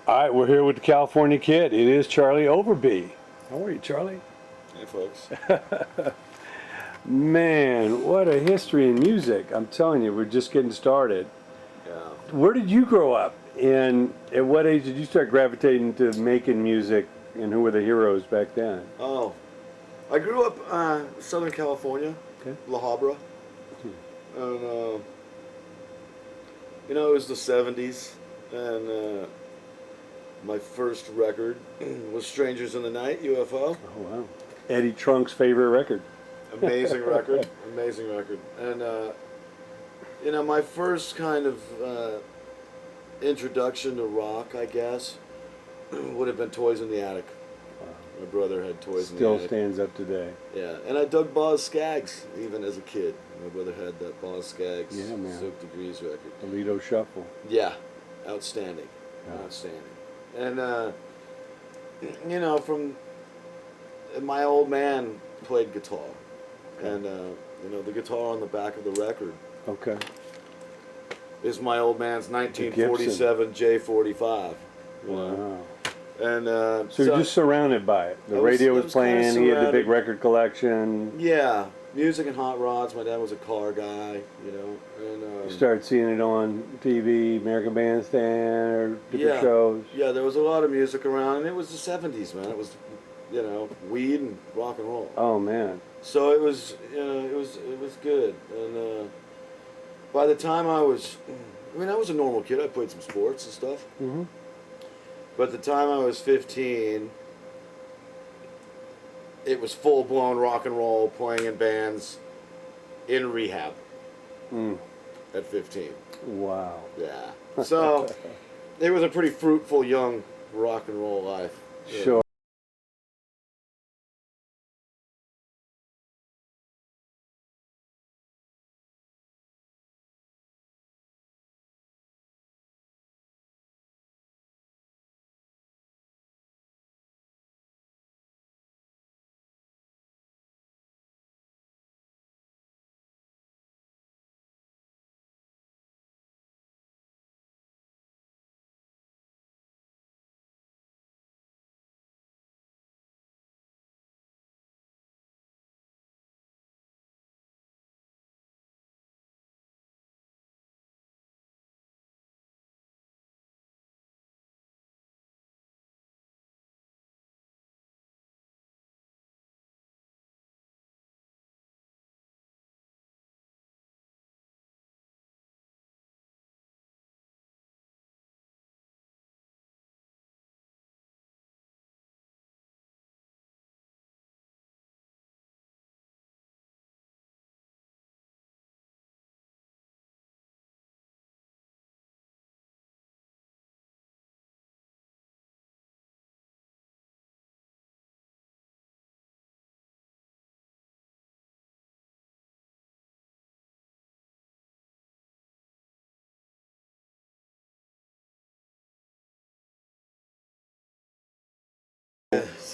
All right, we're here with the California Kid. It is Charlie Overbey. How are you, Charlie? Hey, folks. Man, what a history in music. I'm telling you, we're just getting started. Yeah. Where did you grow up? And at what age did you start gravitating to making music? And who were the heroes back then? Oh, I grew up Southern California, Okay. La Habra. And, you know, it was the 70s. And my first record was Strangers in the Night, UFO. Oh, wow. Eddie Trunk's favorite record. Amazing record. Amazing record. And, you know, my first kind of introduction to rock, I guess, would have been Toys in the Attic. My brother had Toys in the Attic. Still stands up today. Yeah, and I dug Boz Scaggs even as a kid. My brother had that Boz Scaggs Yeah, man. Soap Degrees record. Toledo Shuffle. Yeah, outstanding. Yeah. Outstanding. And, you know, my old man played guitar. And, you know, the guitar on the back of the record Okay. is my old man's 1947 J45. Wow. And So you're just surrounded by it. The radio was playing. He had the big record collection. Yeah, music and hot rods. My dad was a car guy, you know. And You started seeing it on TV, American Bandstand, or different shows. Yeah, there was a lot of music around, and it was the 70s, man. It was, you know, weed and rock and roll. Oh man. So it was, you know, it was good. And by the time I was a normal kid. I played some sports and stuff. Mm-hmm. But the time I was 15, it was full-blown rock and roll, playing in bands, in rehab. At 15. Wow. Yeah. So it was a pretty fruitful young rock and roll life. Yeah. Sure.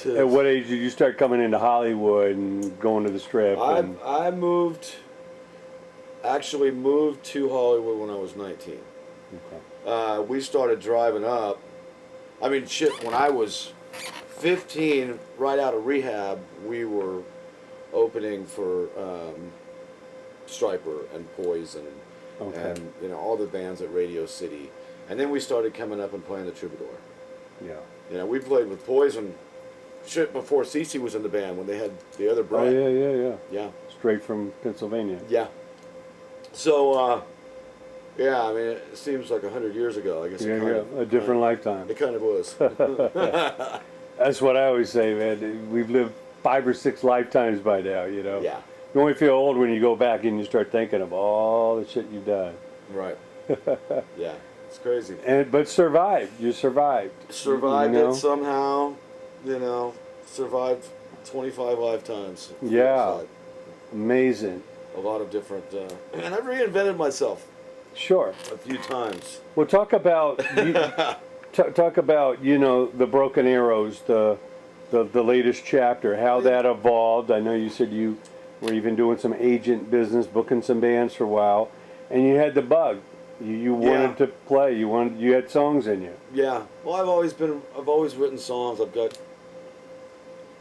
At what age did you start coming into Hollywood and going to the Strip? I actually moved to Hollywood when I was 19. Okay. We started driving up. I mean, shit, when I was 15, right out of rehab, we were opening for Stryper and Poison, and you know, all the bands at Radio City. And then we started coming up and playing the Troubadour. Yeah. You know, we played with Poison shit before Cece was in the band, when they had the other Brett. Oh yeah. Yeah. Straight from Pennsylvania. Yeah. So, yeah, I mean, it seems like 100 years ago. I guess A different lifetime. It kind of was. That's what I always say, man. We've lived 5 or 6 lifetimes by now, you know. Yeah. You only feel old when you go back and you start thinking of all the shit you've done. Right. Yeah, it's crazy. But survived. You survived. Survived you know? it somehow. You know, survived 25 lifetimes. Yeah. Amazing. A lot of different, and I've reinvented myself. Sure. A few times. Well, talk about talk about, you know, the Broken Arrows, the latest chapter, how that evolved. I know you said you were even doing some agent business, booking some bands for a while, and you had the bug. You wanted to play. You had songs in you. Yeah. Well, I've always written songs. I've got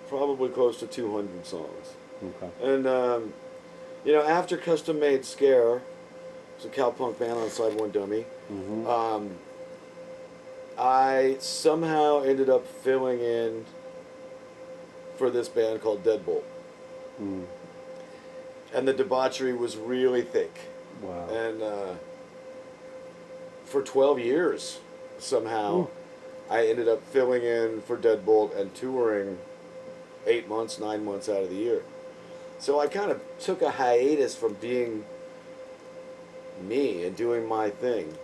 probably close to 200 songs. Okay. And, you know, after Custom Made Scare, it's a cowpunk band on Side One Dummy, I somehow ended up filling in for this band called Deadbolt. And the debauchery was really thick. Wow. And for 12 years, somehow, I ended up filling in for Deadbolt and touring 8 months, 9 months out of the year. So I kind of took a hiatus from being me and doing my thing,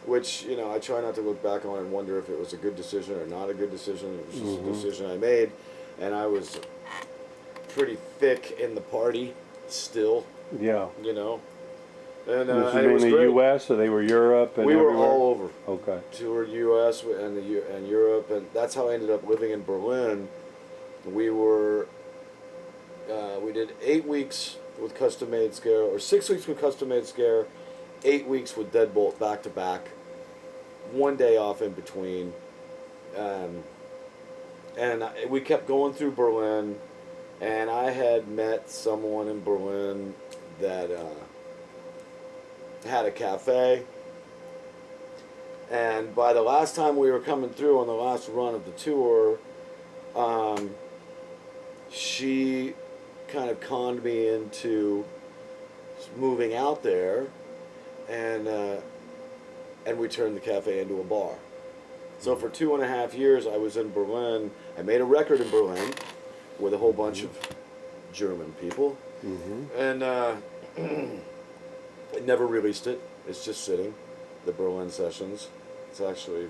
which, you know, I try not to look back on and wonder if it was a good decision or not a good decision. It was just a decision I made, and I was pretty thick in the party still. Yeah. You know. And Was it it was mainly great. U.S. or they were Europe and We were everywhere? all over. Okay. Toured U.S. and Europe, and that's how I ended up living in Berlin. We did 8 weeks with Custom Made Scare, or 6 weeks with Custom Made Scare, 8 weeks with Deadbolt back to back, 1 day off in between, and we kept going through Berlin, and I had met someone in Berlin that had a cafe, and by the last time we were coming through on the last run of the tour, she kind of conned me into moving out there, and we turned the cafe into a bar. So for 2.5 years I was in Berlin. I made a record in Berlin with a whole bunch of German people, and I never released it. It's just sitting, the Berlin sessions. It's actually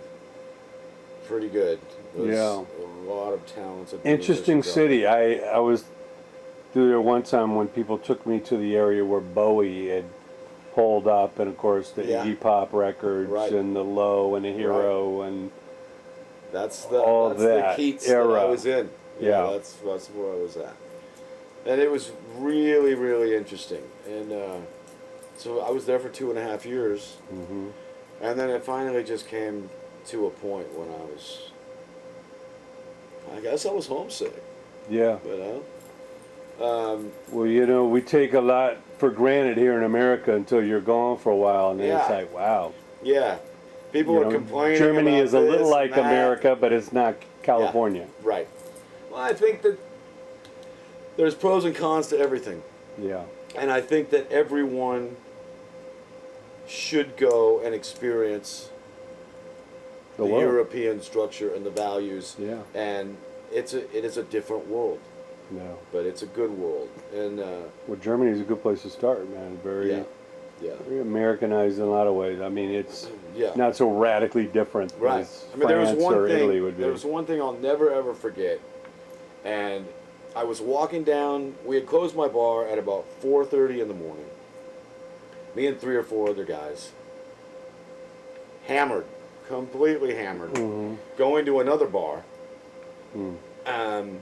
pretty good. There's a lot of talented Interesting musicians out city. I was through there one time when people took me to the area where Bowie had pulled up, and of course the Iggy Pop records and the Low and the Hero and that's all the Keats era. that I was in. Yeah. That's where I was at. And it was really, really interesting. And so I was there for 2.5 years. And then it finally just came to a point when I guess I was homesick. Yeah. You know? Well, you know, we take a lot for granted here in America until you're gone for a while, and then it's Yeah. like, wow. Yeah. People are complaining Germany about is a little this like and that. America, but it's not California. Right. Well, I think that there's pros and cons to everything. Yeah. And I think that everyone should go and experience the world. European structure and the values. Yeah. And it is a different world, No. but it's a good world. And Well, Germany is a good place to start, man. Very Americanized in a lot of ways. I mean, it's not so radically different as I mean, there was France one or thing. Italy would be. There was one thing I'll never ever forget. And I was walking down. We had closed my bar at about 4:30 in the morning. Me and 3 or 4 other guys, hammered, completely hammered, going to another bar. And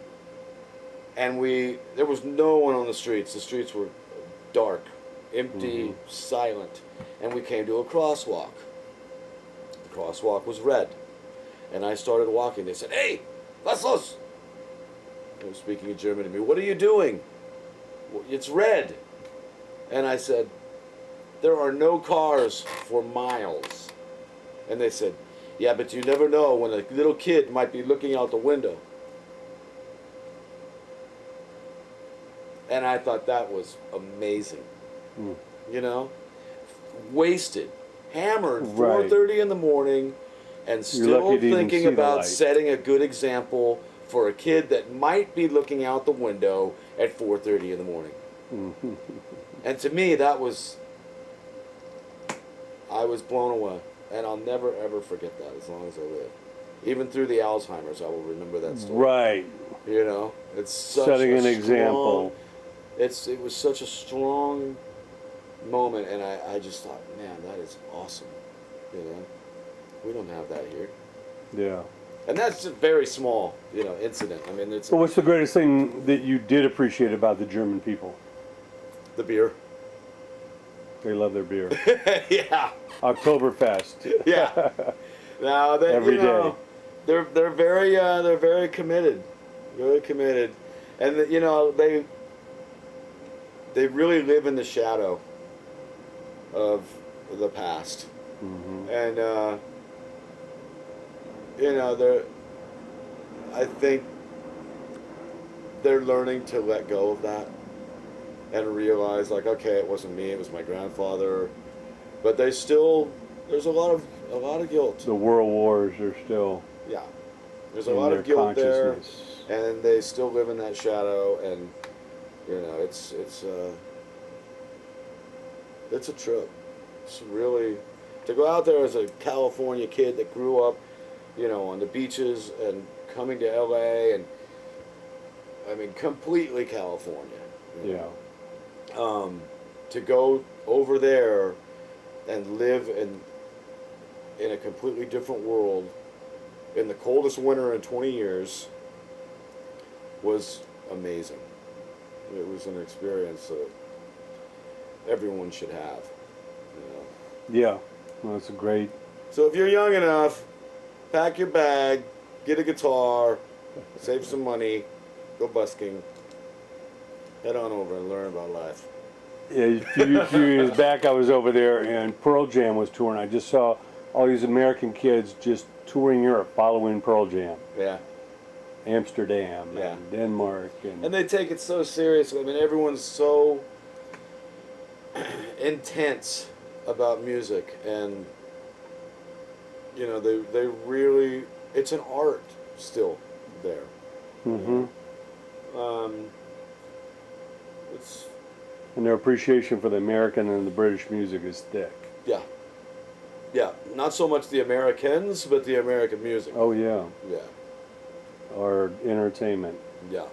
there was no one on the streets. The streets were dark, empty, silent. And we came to a crosswalk. The crosswalk was red. And I started walking. They said, "Hey, was los?" They were speaking in German to me. "What are you doing?" "Well, it's red." And I said, "There are no cars for miles." And they said, "Yeah, but you never know when a little kid might be looking out the window." And I thought that was amazing. You know? Wasted. Hammered. 4:30 in the morning. And still lucky to even see thinking the about light. setting a good example for a kid that might be looking out the window at 4:30 in the morning. And to me, I was blown away. And I'll never, ever forget that as long as I live. Even through the Alzheimer's, I will remember that story. Right. You know? It's such Setting a an strong, example. It was such a strong moment, and I just thought, man, that is awesome. You know? We don't have that here. Yeah. And that's a very small, you know, incident. I mean, it's Well, what's the greatest thing that you did appreciate about the German people? the beer. They love their beer. Yeah. Oktoberfest. Yeah. Now they, Every day. they're very committed, and they really live in the shadow of the past, and I think they're learning to let go of that and realize, like, okay, it wasn't me, it was my grandfather, but there's a lot of guilt. The world wars are still. Yeah, there's a lot of guilt there, consciousness. and they still live in that shadow, and it's a trip. It's really, to go out there as a California kid that grew up, on the beaches and coming to LA, and I mean completely California. Yeah. To go over there and live in a completely different world in the coldest winter in 20 years was amazing. It was an experience that everyone should have. Yeah, well, that's a great. So if you're young enough, pack your bag, get a guitar, save some money, go busking, head on over and learn about life. Yeah, a few years back, I was over there, and Pearl Jam was touring. I just saw all these American kids just touring Europe, following Pearl Jam. Yeah. Amsterdam, Yeah. and Denmark, and they take it so seriously. I mean, everyone's so intense about music, and they really, it's an art still there. It's, and their appreciation for the American and the British music is thick. yeah, not so much the Americans, but the American music. Oh yeah. Yeah. Or entertainment. Yeah.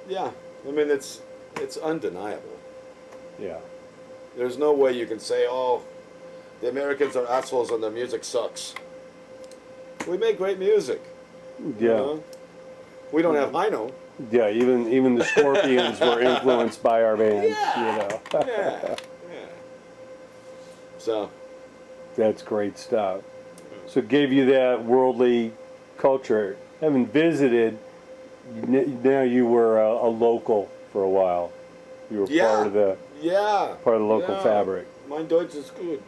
I mean, it's undeniable. Yeah. There's no way you can say, oh, the Americans are assholes and their music sucks. We make great music. Yeah. We don't have high note. Yeah, even the Scorpions were influenced by our bands, Yeah. So. That's great stuff. So it gave you that worldly culture. Having visited, now you were a local for a while. You were part of the local fabric. Mein Deutsch is good.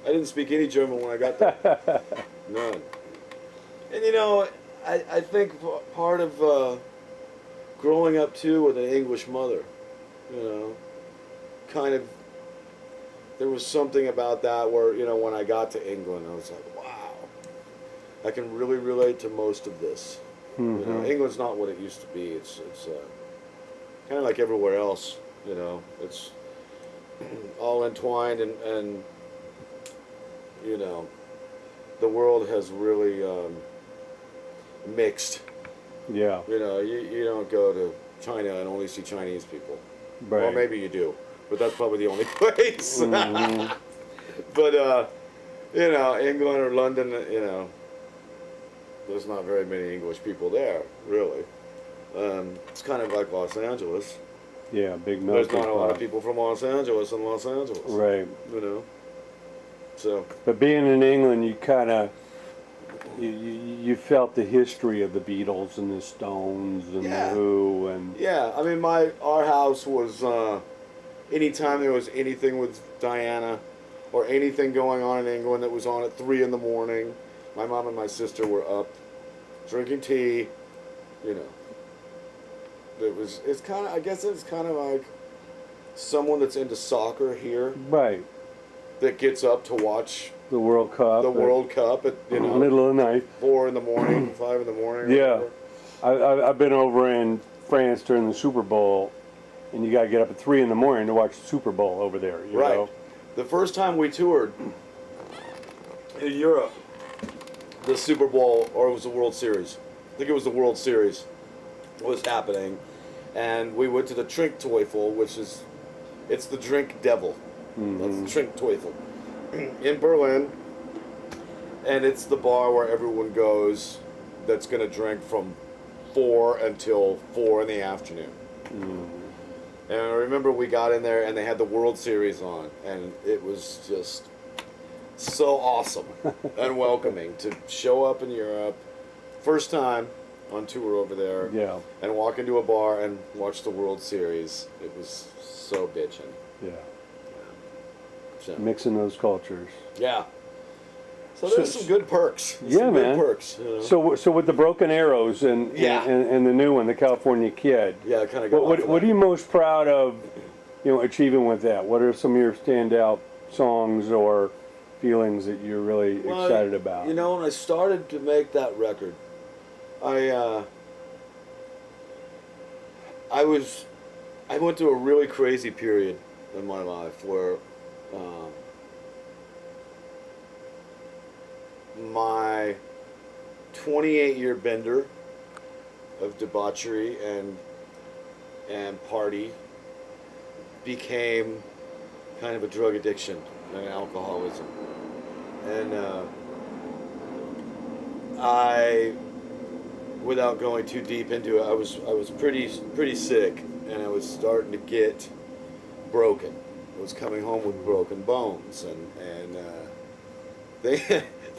I didn't speak any German when I got there. None. And I think part of growing up too with an English mother, kind of, there was something about that where, when I got to England, I was like, wow, I can really relate to most of this. England's not what it used to be. It's kind of like everywhere else, it's all entwined, and the world has really mixed. Yeah. You don't go to China and only see Chinese people. Right. Or maybe you do, but that's probably the only place. But, England or London, there's not very many English people there, really. It's kind of like Los Angeles. Yeah, big melting pot. There's not a lot of people from Los Angeles in Los Angeles. Right. So. But being in England, you kind of, you felt the history of the Beatles and the Stones and the Who and. Yeah, I mean, our house was, anytime there was anything with Diana or anything going on in England that was on at 3 in the morning, my mom and my sister were up drinking tea, It's kind of, I guess it's kind of like someone that's into soccer here. Right. That gets up to watch the World Cup. The World Cup at middle of the night. 4 in the morning, 5 in the morning. Yeah, I've been over in France during the Super Bowl, and you got to get up at 3 in the morning to watch the Super Bowl over there. You know? The first time we toured in Europe, the Super Bowl, or it was the World Series. I think it was the World Series was happening, and we went to the Trinkteufel, which is, it's the drink devil. That's the Trinkteufel in Berlin, and it's the bar where everyone goes that's going to drink from 4 until 4 in the afternoon. And I remember we got in there and they had the World Series on, and it was just so awesome and welcoming to show up in Europe, first time on tour over there, Yeah. and walk into a bar and watch the World Series. It was so bitchin'. Yeah. So, Mixing those cultures. yeah. So there's some good perks. There's Yeah, some good man. perks. You know? So with the Broken Arrows and Yeah. and the new one, the California Kid. Yeah, kind of got What are you most proud of, achieving with that? What are some of your standout songs or feelings that you're really excited about? You know, when I started to make that record, I went through a really crazy period in my life where my 28-year bender of debauchery and party became kind of a drug addiction and alcoholism. And I, without going too deep into it, I was pretty sick, and I was starting to get broken. I was coming home with broken bones, and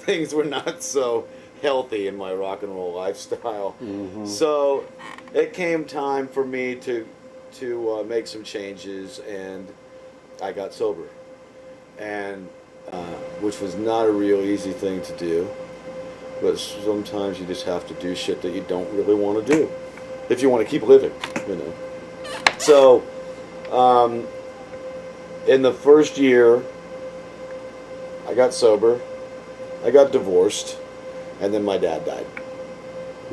things were not so healthy in my rock and roll lifestyle. Mm-hmm. So it came time for me to make some changes, and I got sober, and which was not a real easy thing to do. But sometimes you just have to do shit that you don't really want to do if you want to keep living, So, in the first year, I got sober, I got divorced, and then my dad died.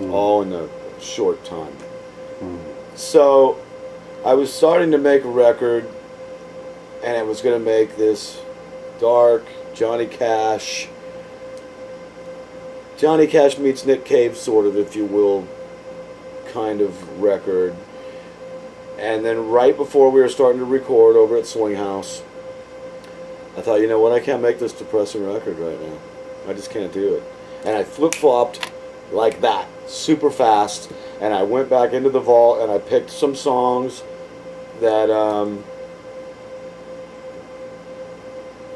All in a short time. So, I was starting to make a record, and it was going to make this dark Johnny Cash meets Nick Cave, sort of, if you will, kind of record. And then right before we were starting to record over at Swing House, I thought, you know what, I can't make this depressing record right now. I just can't do it. And I flip-flopped like that, super fast, and I went back into the vault and I picked some songs that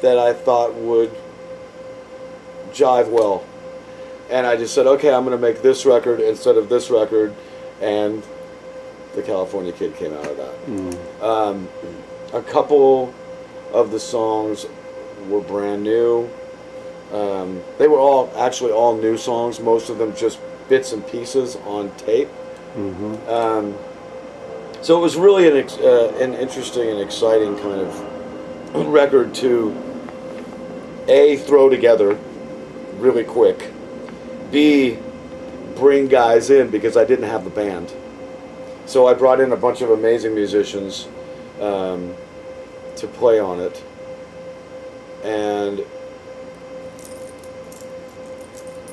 that I thought would jive well. And I just said, okay, I'm going to make this record instead of this record, and the California Kid came out of that. A couple of the songs were brand new. They were actually all new songs, most of them just bits and pieces on tape. So it was really an interesting and exciting kind of record to A, throw together really quick, B, bring guys in, because I didn't have the band. So I brought in a bunch of amazing musicians to play on it. And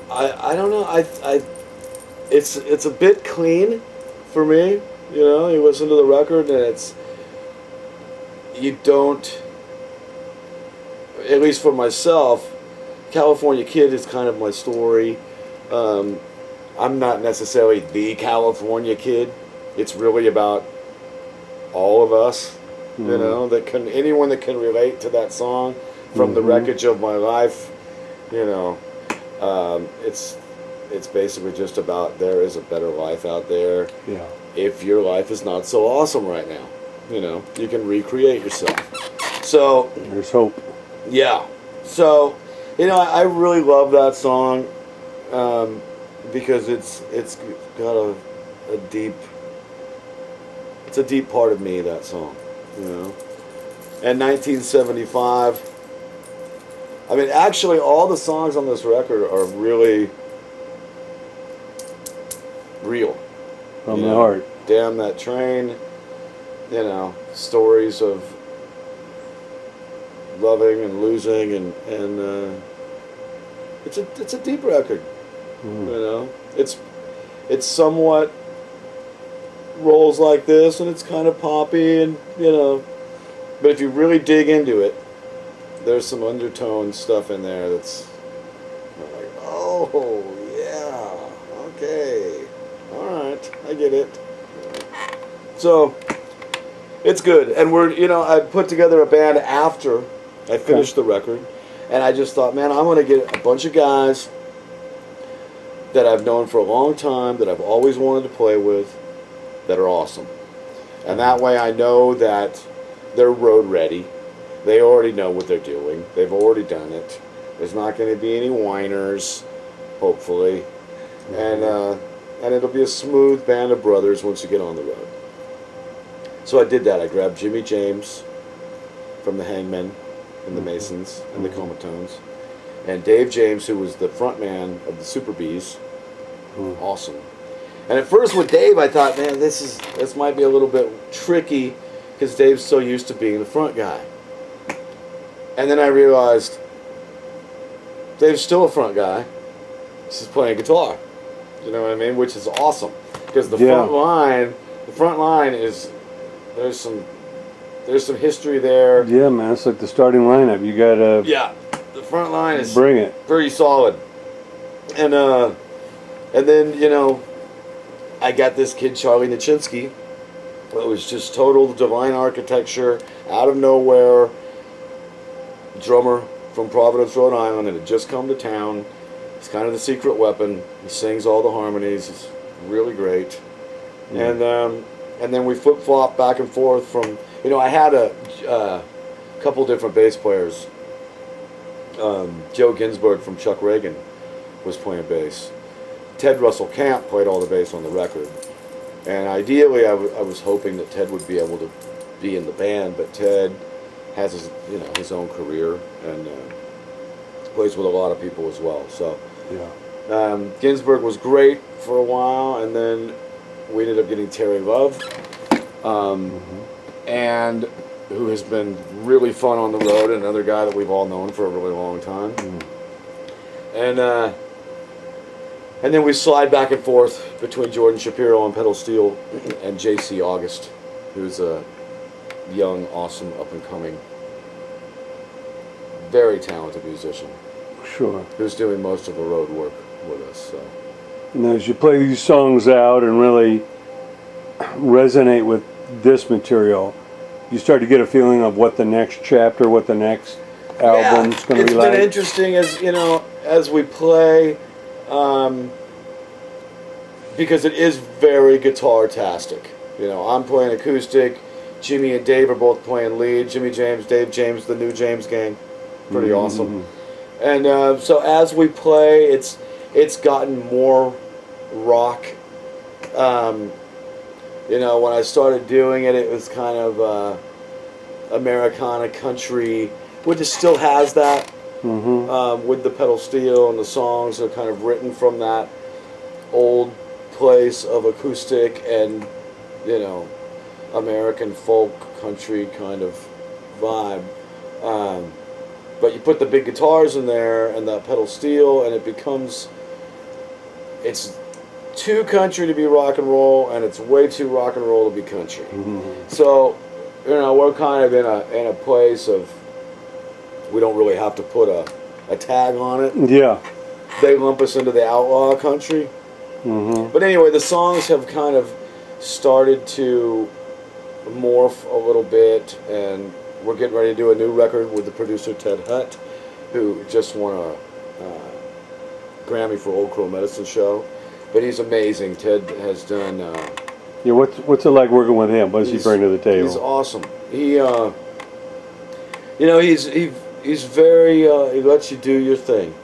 I don't know, it's a bit clean for me, you listen to the record and you don't, at least for myself, California Kid is kind of my story. I'm not necessarily the California Kid. It's really about all of us, anyone that can relate to that song from the wreckage of my life, it's basically just about there is a better life out there. Yeah. If your life is not so awesome right now, you can recreate yourself. So There's hope. yeah. So, I really love that song because it's got a deep, it's a deep part of me, that song, And 1975, I mean, actually all the songs on this record are really real. From the heart. Damn That Train, stories of loving and losing, and it's a deep record. It's somewhat rolls like this, and it's kind of poppy, and but if you really dig into it, there's some undertone stuff in there that's like, oh yeah, okay, all right, I get it. So It's good, and I put together a band after I finished the record, and I just thought, man, I'm gonna get a bunch of guys that I've known for a long time, that I've always wanted to play with, that are awesome, and that way I know that they're road ready. They already know what they're doing. They've already done it. There's not going to be any whiners, hopefully, and it'll be a smooth band of brothers once you get on the road. So I did that. I grabbed Jimmy James from the Hangmen and the Masons and the Comatones, and Dave James, who was the front man of the Super Bees. Awesome. And at first with Dave, I thought, man, this might be a little bit tricky because Dave's so used to being the front guy. And then I realized Dave's still a front guy. He's just playing guitar. You know what I mean? Which is awesome because the front line is there's some history there. Yeah, man, it's like the starting lineup. You gotta the front line is bring it. Very solid. And then I got this kid Charlie Nachinsky. It was just total divine architecture out of nowhere. Drummer from Providence, Rhode Island, and had just come to town. He's kind of the secret weapon. He sings all the harmonies. He's really great. And then we flip-flop back and forth from, I had a couple different bass players. Joe Ginsberg from Chuck Reagan was playing bass. Ted Russell Camp played all the bass on the record. And ideally, I was hoping that Ted would be able to be in the band, but Ted has his own career and plays with a lot of people as well. So Ginsberg was great for a while, and then we ended up getting Terry Love, and who has been really fun on the road, and another guy that we've all known for a really long time. And then we slide back and forth between Jordan Shapiro on pedal steel and J.C. August, who's a young, awesome, up-and-coming, very talented musician. Sure. Who's doing most of the road work with us. So. And as you play these songs out and really resonate with this material, you start to get a feeling of what the next chapter, what the next album's going to be like. It's been interesting as we play, because it is very guitar-tastic. I'm playing acoustic. Jimmy and Dave are both playing lead. Jimmy James, Dave James, the new James Gang. Pretty awesome. And so as we play, it's gotten more rock. When I started doing it, it was kind of Americana country, which it still has that with the pedal steel, and the songs are kind of written from that old place of acoustic and American folk country kind of vibe. But you put the big guitars in there and that pedal steel, and it's too country to be rock and roll, and it's way too rock and roll to be country. So, we're kind of in a place of we don't really have to put a tag on it. Yeah. They lump us into the outlaw country. But anyway, the songs have kind of started to morph a little bit, and we're getting ready to do a new record with the producer Ted Hutt, who just won a Grammy for Old Crow Medicine Show. But he's amazing. Ted has done. What's it like working with him? What does he bring to the table? He's awesome. He, he's very. He lets you do your thing.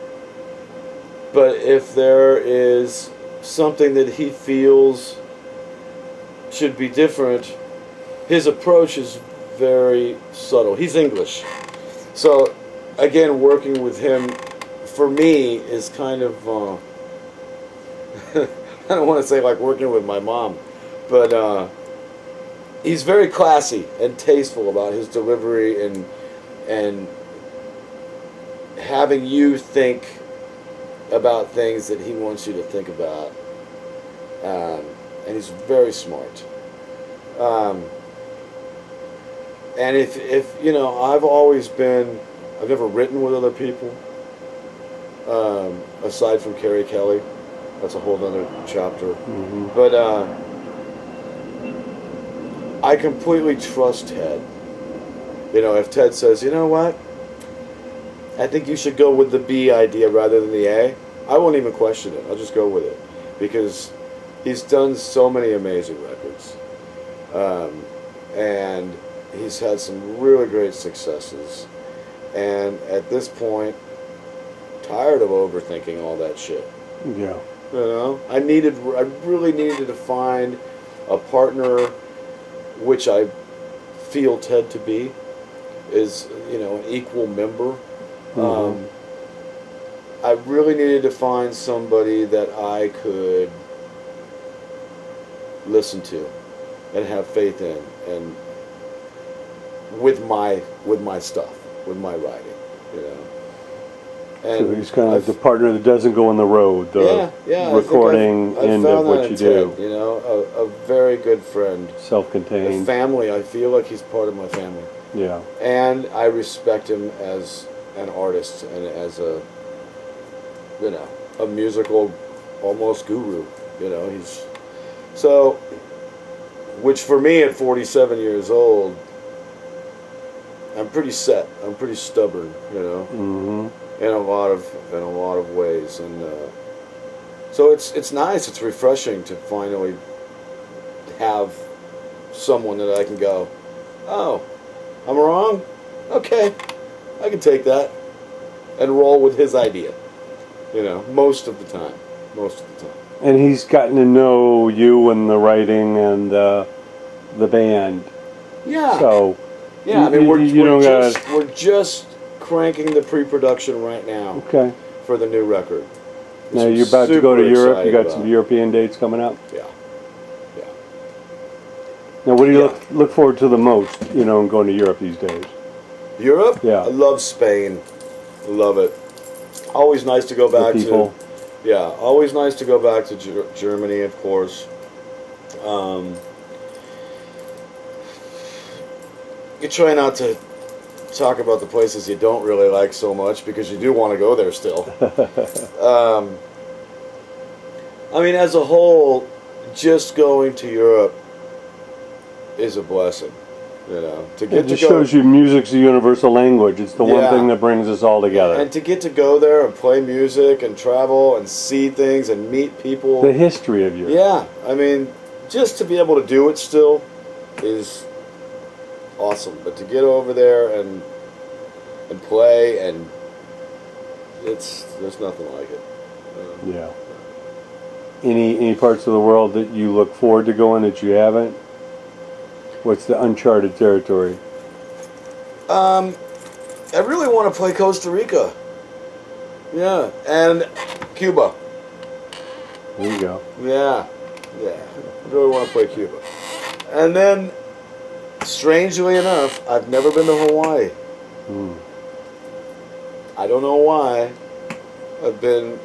But if there is something that he feels should be different, his approach is very subtle. He's English. So, again, working with him, for me, is kind of, I don't want to say like working with my mom, but he's very classy and tasteful about his delivery and having you think about things that he wants you to think about. And he's very smart. And if I've never written with other people, aside from Carrie Kelly. That's a whole other chapter. But I completely trust Ted. You know, if Ted says, you know what, I think you should go with the B idea rather than the A, I won't even question it. I'll just go with it. Because he's done so many amazing records. And he's had some really great successes. And at this point, tired of overthinking all that shit. Yeah. You know, I really needed to find a partner, which I feel Ted to be, is, you know, an equal member. Mm-hmm. I really needed to find somebody that I could listen to and have faith in, and with my stuff, with my writing, you know. And so he's kind of like the partner that doesn't go on the road, the recording end of what you do. Ted, you know, a very good friend. Self-contained. A family. I feel like he's part of my family. Yeah. And I respect him as an artist and as a, you know, a musical almost guru. You know, he's so, which for me at 47 years old, I'm pretty set. I'm pretty stubborn. You know. Mm-hmm. In a lot of ways, and so it's nice. It's refreshing to finally have someone that I can go, oh, I'm wrong. Okay, I can take that and roll with his idea. You know, most of the time. And he's gotten to know you and the writing and the band. Yeah. So. Yeah, I mean we're just cranking the pre-production right now. Okay. For the new record. Now you're about to go to Europe. You got some European dates coming up. Yeah. Yeah. Now, what do you look forward to the most? You know, in going to Europe these days. Europe? Yeah. I love Spain. Love it. Always nice to go back to. Yeah. Always nice to go back to Germany, of course. You try not to talk about the places you don't really like so much because you do want to go there still. I mean, as a whole, just going to Europe is a blessing. You know, it just shows you music's a universal language. It's the one thing that brings us all together. And to get to go there and play music and travel and see things and meet people. The history of Europe. Yeah, I mean, just to be able to do it still is awesome. But to get over there and play, and there's nothing like it. Yeah. Any parts of the world that you look forward to going that you haven't? What's the uncharted territory? I really want to play Costa Rica. Yeah, and Cuba. There you go. Yeah. I really want to play Cuba. And then, strangely enough, I've never been to Hawaii. I don't know why. I've been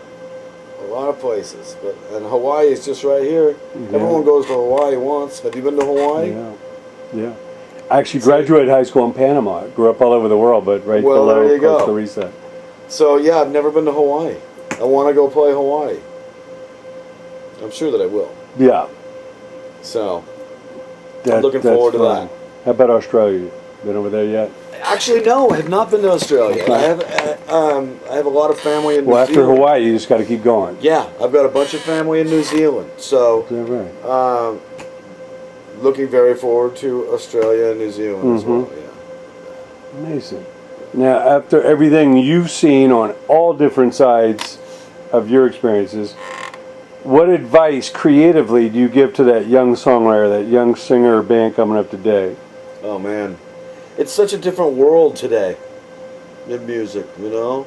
a lot of places, and Hawaii is just right here. Yeah. Everyone goes to Hawaii once. Have you been to Hawaii? Yeah. I actually graduated high school in Panama. Grew up all over the world, but below Costa Rica. So yeah, I've never been to Hawaii. I want to go play Hawaii. I'm sure that I will. Yeah. So I'm looking forward to that. How about Australia? Been over there yet? Actually, no. I have not been to Australia. Okay. I have a lot of family in New Zealand. After Hawaii, you just got to keep going. Yeah, I've got a bunch of family in New Zealand. So, is that right? Looking very forward to Australia and New Zealand as well. Yeah. Amazing. Now, after everything you've seen on all different sides of your experiences, what advice creatively do you give to that young songwriter, that young singer or band coming up today? Oh man, it's such a different world today in music, you know.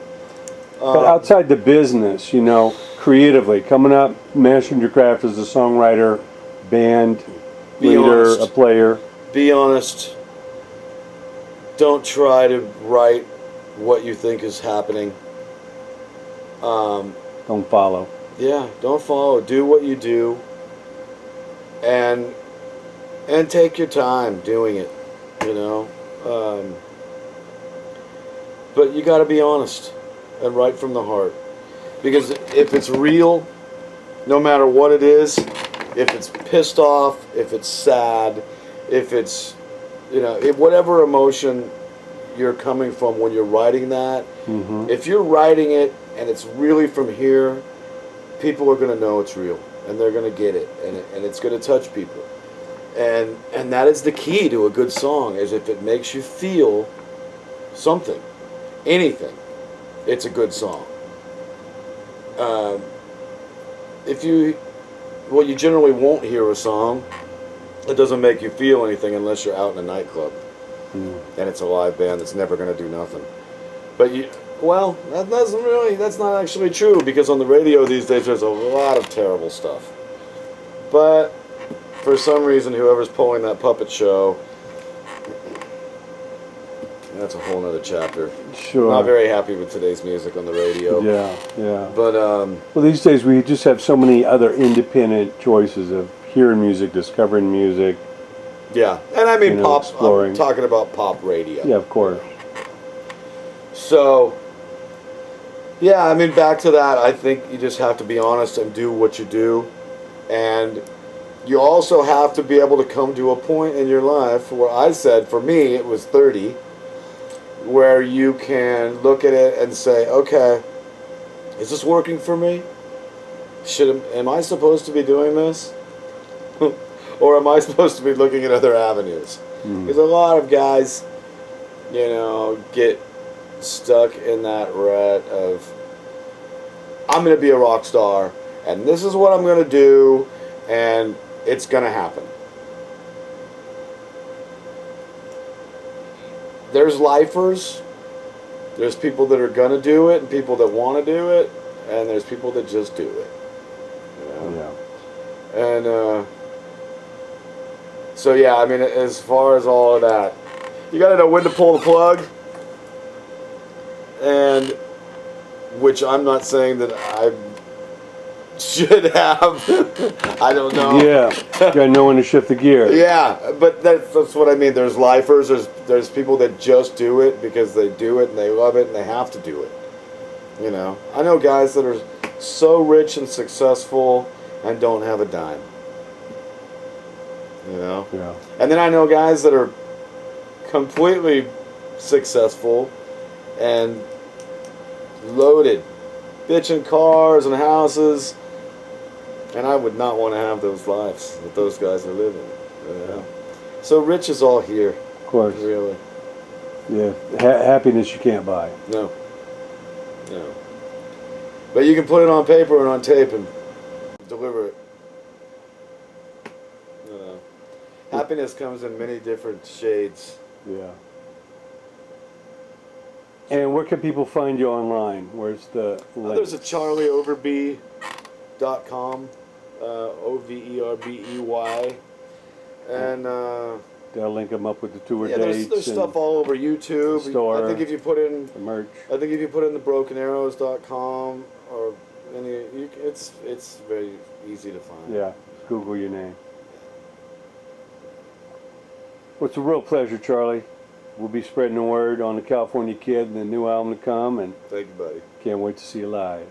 But outside the business, you know, creatively coming up, mastering your craft as a songwriter, band leader, a player. Be honest. Don't try to write what you think is happening. Don't follow. Yeah, don't follow. Do what you do, and take your time doing it. You know, but you got to be honest and write from the heart, because if it's real, no matter what it is, if it's pissed off, if it's sad, if it's, whatever emotion you're coming from when you're writing that, if you're writing it and it's really from here, people are going to know it's real, and they're going to get it, and it's going to touch people. And that is the key to a good song, is if it makes you feel something, anything, it's a good song. You generally won't hear a song that doesn't make you feel anything unless you're out in a nightclub and it's a live band that's never going to do nothing. But that's not actually true, because on the radio these days there's a lot of terrible stuff. But for some reason, whoever's pulling that puppet show, that's a whole nother chapter. Sure. Not very happy with today's music on the radio. Yeah. But well, these days we just have so many other independent choices of hearing music, discovering music. Yeah, and I mean pop. Exploring. I'm talking about pop radio. Yeah, of course. So, yeah, I mean, back to that. I think you just have to be honest and do what you do, and you also have to be able to come to a point in your life where, I said, for me, it was 30. Where you can look at it and say, okay, is this working for me? Am I supposed to be doing this? Or am I supposed to be looking at other avenues? Because a lot of guys, get stuck in that rut of, I'm going to be a rock star, and this is what I'm going to do, and it's going to happen. There's lifers, there's people that are going to do it, and people that want to do it, and there's people that just do it. Yeah. And so, yeah, I mean, as far as all of that, you got to know when to pull the plug, and which I'm not saying that I should have. I don't know. Yeah, you gotta know when to shift the gear. Yeah, but that's what I mean. There's lifers. There's people that just do it because they do it and they love it and they have to do it. I know guys that are so rich and successful and don't have a dime. Yeah. And then I know guys that are completely successful and loaded, bitching cars and houses. And I would not want to have those lives that those guys are living. So rich is all here. Of course. Really. Yeah. Happiness you can't buy. No. But you can put it on paper and on tape and deliver it. Happiness comes in many different shades. Yeah. And where can people find you online? Where's the link? There's a CharlieOverbey.com. OVERBEY, and they'll link them up with the tour there's dates. stuff all over YouTube. Store, I think if you put in the merch. I think if you put in the brokenarrows.com or it's very easy to find. Yeah, Google your name. Well, it's a real pleasure, Charlie. We'll be spreading the word on the California Kid and the new album to come, and Thank you, buddy. can't wait to see you live.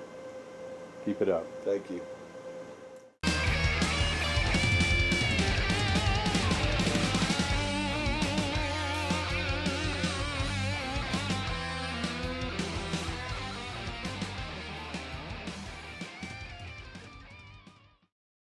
Keep it up. Thank you.